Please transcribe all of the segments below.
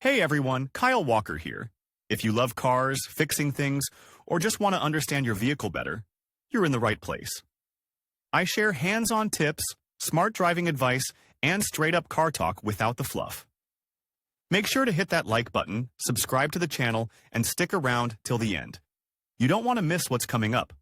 Hey everyone, Kyle Walker here. If you love cars, fixing things, or just want to understand your vehicle better, you're in the right place. I share hands-on tips, smart driving advice, and straight-up car talk without the fluff. Make sure to hit that like button, subscribe to the channel, and stick around till the end. You don't want to miss what's coming up.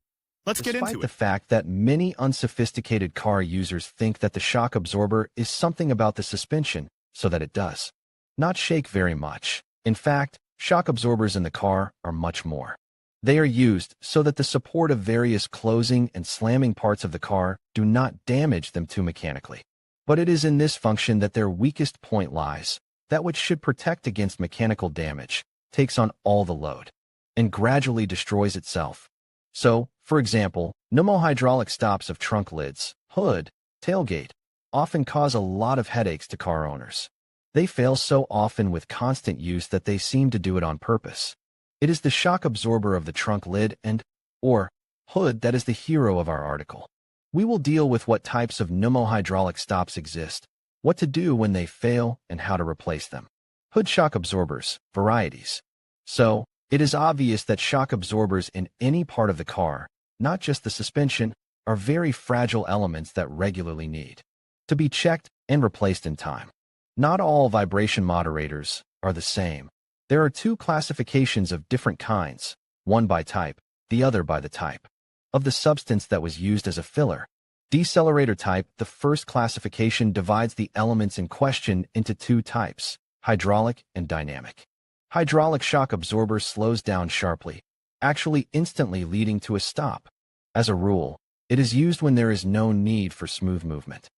Let's get into Despite it. the fact that many unsophisticated car users think that the shock absorber is something about the suspension, so that it does not shake very much. In fact, shock absorbers in the car are much more. They are used so that the support of various closing and slamming parts of the car do not damage them too mechanically. But it is in this function that their weakest point lies. That which should protect against mechanical damage takes on all the load and gradually destroys itself. So, for example, pneumohydraulic stops of trunk lids, hood, tailgate often cause a lot of headaches to car owners. They fail so often with constant use that they seem to do it on purpose. It is the shock absorber of the trunk lid or hood that is the hero of our article. We will deal with what types of pneumohydraulic stops exist, what to do when they fail, and how to replace them. Hood shock absorbers, varieties. So, it is obvious that shock absorbers in any part of the car, not just the suspension, are very fragile elements that regularly need to be checked and replaced in time. Not all vibration moderators are the same. There are two classifications of different kinds, one by type, the other by the type of the substance that was used as a filler. Decelerator type. The first classification divides the elements in question into two types, hydraulic and dynamic. Hydraulic shock absorber slows down sharply, actually instantly leading to a stop. As a rule, it is used when there is no need for smooth movement.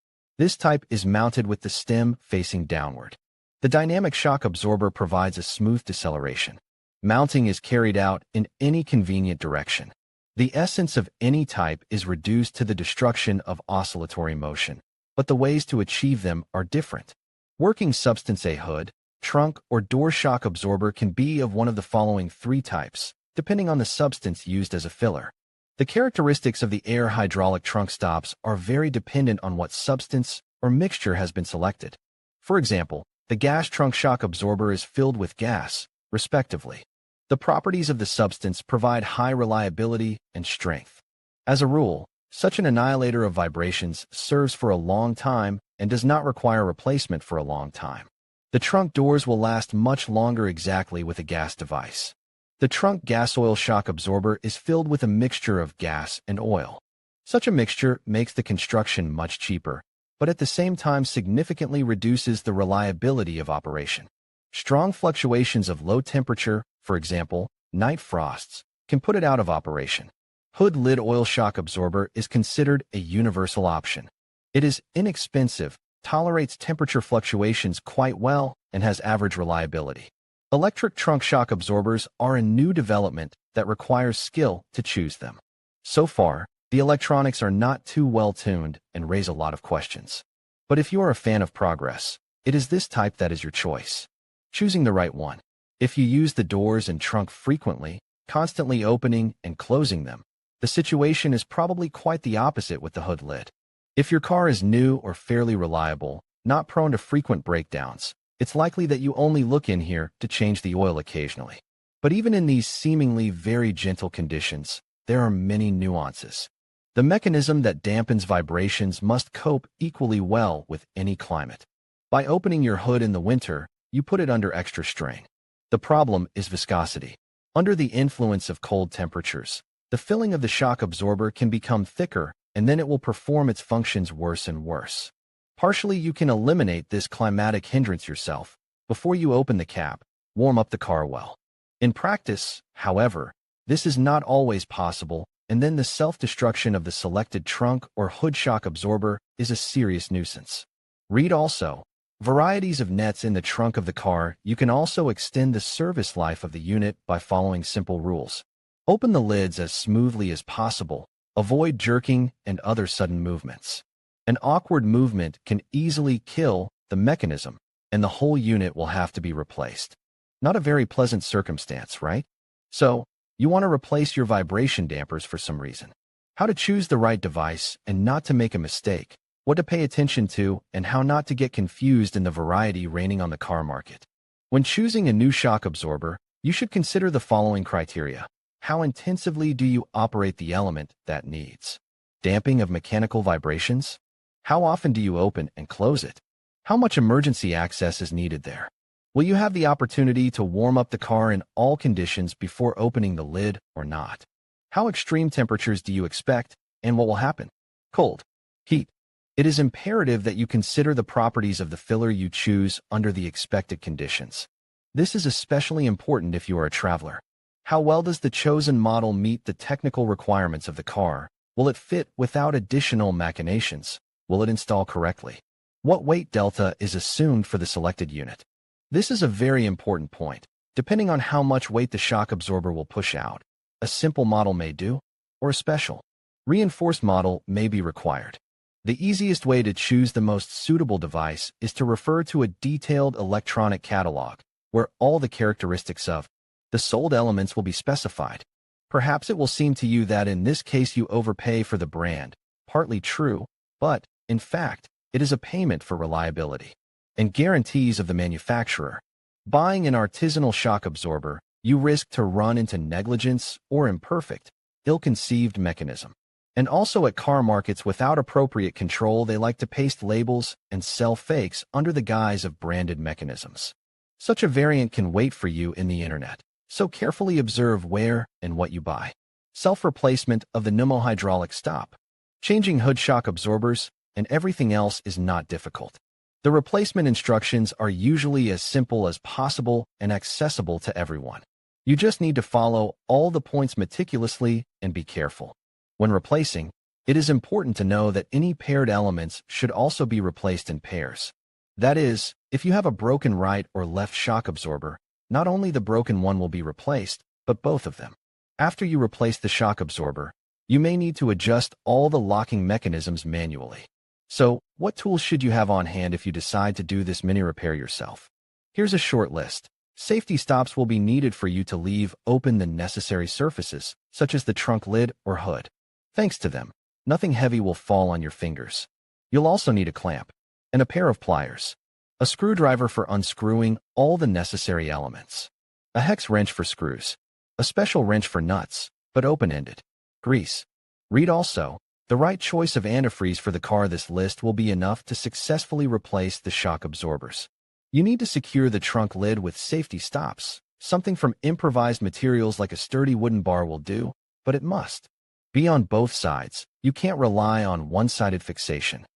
This type is mounted with the stem facing downward. The dynamic shock absorber provides a smooth deceleration. Mounting is carried out in any convenient direction. The essence of any type is reduced to the destruction of oscillatory motion, but the ways to achieve them are different. Working substance. A hood, trunk, or door shock absorber can be of one of the following three types, depending on the substance used as a filler. The characteristics of the air hydraulic trunk stops are very dependent on what substance or mixture has been selected. For example, the gas trunk shock absorber is filled with gas, respectively. The properties of the substance provide high reliability and strength. As a rule, such an annihilator of vibrations serves for a long time and does not require replacement for a long time. The trunk doors will last much longer exactly with a gas device. The trunk gas oil shock absorber is filled with a mixture of gas and oil. Such a mixture makes the construction much cheaper, but at the same time significantly reduces the reliability of operation. Strong fluctuations of low temperature, for example, night frosts, can put it out of operation. Hood lid oil shock absorber is considered a universal option. It is inexpensive, tolerates temperature fluctuations quite well, and has average reliability. Electric trunk shock absorbers are a new development that requires skill to choose them. So far, the electronics are not too well tuned and raise a lot of questions. But if you are a fan of progress, it is this type that is your choice. Choosing the right one. If you use the doors and trunk frequently, constantly opening and closing them, the situation is probably quite the opposite with the hood lid. If your car is new or fairly reliable, not prone to frequent breakdowns, it's likely that you only look in here to change the oil occasionally. But even in these seemingly very gentle conditions, there are many nuances. The mechanism that dampens vibrations must cope equally well with any climate. By opening your hood in the winter, you put it under extra strain. The problem is viscosity. Under the influence of cold temperatures, the filling of the shock absorber can become thicker, and then it will perform its functions worse and worse. Partially, you can eliminate this climatic hindrance yourself. Before you open the cap, warm up the car well. In practice, however, this is not always possible, and then the self-destruction of the selected trunk or hood shock absorber is a serious nuisance. Read also, varieties of nets in the trunk of the car. You can also extend the service life of the unit by following simple rules. Open the lids as smoothly as possible. Avoid jerking and other sudden movements. An awkward movement can easily kill the mechanism, and the whole unit will have to be replaced. Not a very pleasant circumstance, right? So, you want to replace your vibration dampers for some reason. How to choose the right device and not to make a mistake. What to pay attention to and how not to get confused in the variety reigning on the car market. When choosing a new shock absorber, you should consider the following criteria. How intensively do you operate the element that needs damping of mechanical vibrations? How often do you open and close it? How much emergency access is needed there? Will you have the opportunity to warm up the car in all conditions before opening the lid or not? How extreme temperatures do you expect, and what will happen? Cold, heat. It is imperative that you consider the properties of the filler you choose under the expected conditions. This is especially important if you are a traveler. How well does the chosen model meet the technical requirements of the car? Will it fit without additional machinations? Will it install correctly? What weight delta is assumed for the selected unit? This is a very important point. Depending on how much weight the shock absorber will push out, a simple model may do, or a special, reinforced model may be required. The easiest way to choose the most suitable device is to refer to a detailed electronic catalog, where all the characteristics of the sold elements will be specified. Perhaps it will seem to you that in this case you overpay for the brand, partly true, but, in fact, it is a payment for reliability and guarantees of the manufacturer. Buying an artisanal shock absorber, you risk to run into negligence or imperfect, ill-conceived mechanism. And also at car markets without appropriate control, they like to paste labels and sell fakes under the guise of branded mechanisms. Such a variant can wait for you in the internet, so carefully observe where and what you buy. Self-replacement of the pneumohydraulic stop. Changing hood shock absorbers and everything else is not difficult. The replacement instructions are usually as simple as possible and accessible to everyone. You just need to follow all the points meticulously and be careful. When replacing, it is important to know that any paired elements should also be replaced in pairs. That is, if you have a broken right or left shock absorber, not only the broken one will be replaced, but both of them. After you replace the shock absorber, you may need to adjust all the locking mechanisms manually. So, what tools should you have on hand if you decide to do this mini repair yourself? Here's a short list. Safety stops will be needed for you to leave open the necessary surfaces, such as the trunk lid or hood. Thanks to them, nothing heavy will fall on your fingers. You'll also need a clamp and a pair of pliers, a screwdriver for unscrewing all the necessary elements, a hex wrench for screws, a special wrench for nuts, but open-ended, grease. Read also, the right choice of antifreeze for the car. This list will be enough to successfully replace the shock absorbers. You need to secure the trunk lid with safety stops. Something from improvised materials like a sturdy wooden bar will do, but it must be on both sides. You can't rely on one-sided fixation.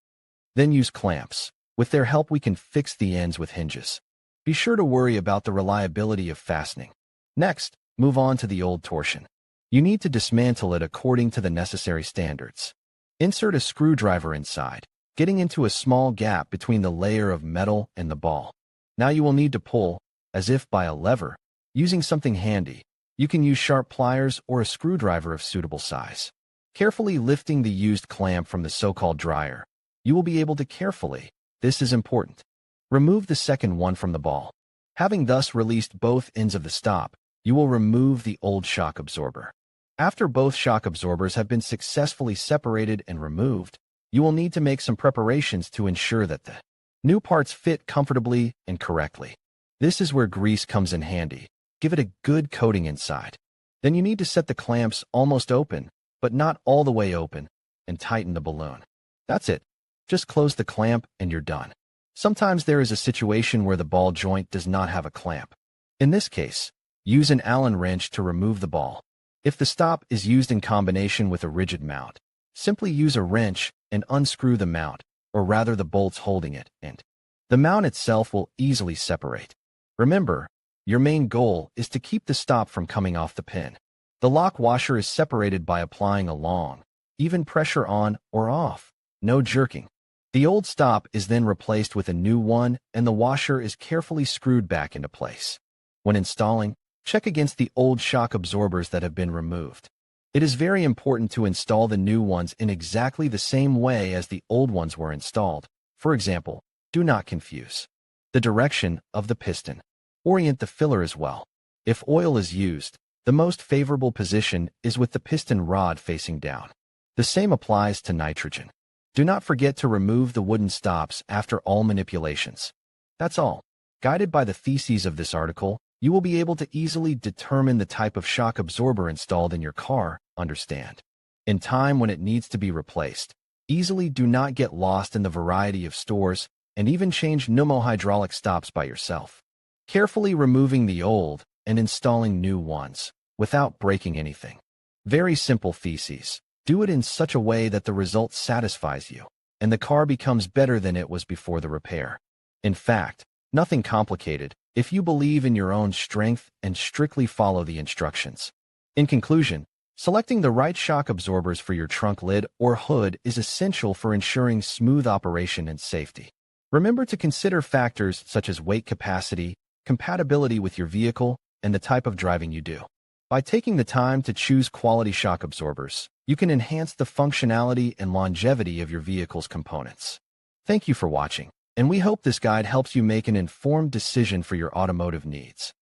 Then use clamps. With their help, we can fix the ends with hinges. Be sure to worry about the reliability of fastening. Next, move on to the old torsion. You need to dismantle it according to the necessary standards. Insert a screwdriver inside, getting into a small gap between the layer of metal and the ball. Now you will need to pull, as if by a lever, using something handy. You can use sharp pliers or a screwdriver of suitable size. Carefully lifting the used clamp from the so-called dryer, you will be able to carefully, this is important, remove the second one from the ball. Having thus released both ends of the stop, you will remove the old shock absorber. After both shock absorbers have been successfully separated and removed, you will need to make some preparations to ensure that the new parts fit comfortably and correctly. This is where grease comes in handy. Give it a good coating inside. Then you need to set the clamps almost open, but not all the way open, and tighten the balloon. That's it. Just close the clamp and you're done. Sometimes there is a situation where the ball joint does not have a clamp. In this case, use an Allen wrench to remove the ball. If the stop is used in combination with a rigid mount, simply use a wrench and unscrew the mount, or rather the bolts holding it, and the mount itself will easily separate. Remember, your main goal is to keep the stop from coming off the pin. The lock washer is separated by applying a long, even pressure on or off, no jerking. The old stop is then replaced with a new one, and the washer is carefully screwed back into place. When installing, check against the old shock absorbers that have been removed. It is very important to install the new ones in exactly the same way as the old ones were installed. For example, do not confuse the direction of the piston. Orient the filler as well. If oil is used, the most favorable position is with the piston rod facing down. The same applies to nitrogen. Do not forget to remove the wooden stops after all manipulations. That's all. Guided by the theses of this article, you will be able to easily determine the type of shock absorber installed in your car, understand in time when it needs to be replaced. Easily do not get lost in the variety of stores, and even change pneumohydraulic stops by yourself. Carefully removing the old and installing new ones without breaking anything. Very simple theses. Do it in such a way that the result satisfies you, and the car becomes better than it was before the repair. In fact, nothing complicated if you believe in your own strength and strictly follow the instructions. In conclusion, selecting the right shock absorbers for your trunk lid or hood is essential for ensuring smooth operation and safety. Remember to consider factors such as weight capacity, compatibility with your vehicle, and the type of driving you do. By taking the time to choose quality shock absorbers, you can enhance the functionality and longevity of your vehicle's components. Thank you for watching, and we hope this guide helps you make an informed decision for your automotive needs.